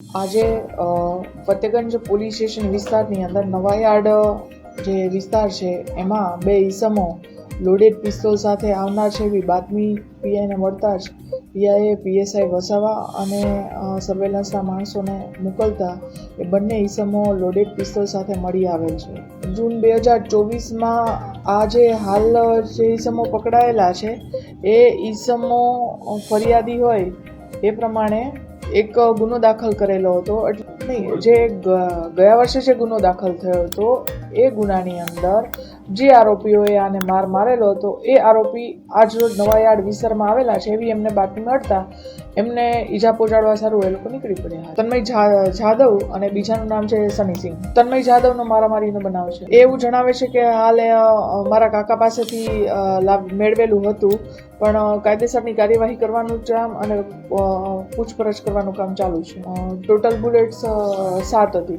આજે Fatehganj police station વિસ્તારની અંદર નવાયાર્ડ જે વિસ્તાર છે એમાં બે ઈસમો લોડેડ પિસ્તોલ સાથે આવનાર છે એવી બાતમી પીઆઈને મળતા જ પીઆઈએ પીએસઆઈ વસાવા અને સર્વેલન્સના માણસોને મોકલતા એ બંને ઈસમો લોડેડ પિસ્તોલ સાથે મળી આવેલ છે. જૂન 2024માં આ જે હાલ જે ઈસમો પકડાયેલા છે એ ઈસમો ફરિયાદી હોય એ પ્રમાણે એક ગુનો દાખલ કરેલો હતો. એટલે નહીં, જે ગયા વર્ષે જે ગુનો દાખલ થયો હતો એ ગુનાની અંદર જે આરોપીઓએ આને મારેલો હતો એ આરોપી આજરોજ નવાયાર્ડ વિસ્તારમાં આવેલા છે એવી એમને બાતમી મળતા એમને ઈજા પહોંચાડવા સારું એ લોકો નીકળી પડ્યા. તન્મય જાદવ અને બીજાનું નામ છે સનીસિંહ. તન્મય જાદવનો મારામારીનો બનાવ છે. એ એવું જણાવે છે કે હાલ મારા કાકા પાસેથી મેળવેલું હતું પણ કાયદેસરની કાર્યવાહી કરવાનું કામ અને પૂછપરછ કરવાનું કામ ચાલુ છે. ટોટલ બુલેટ્સ 7 હતી.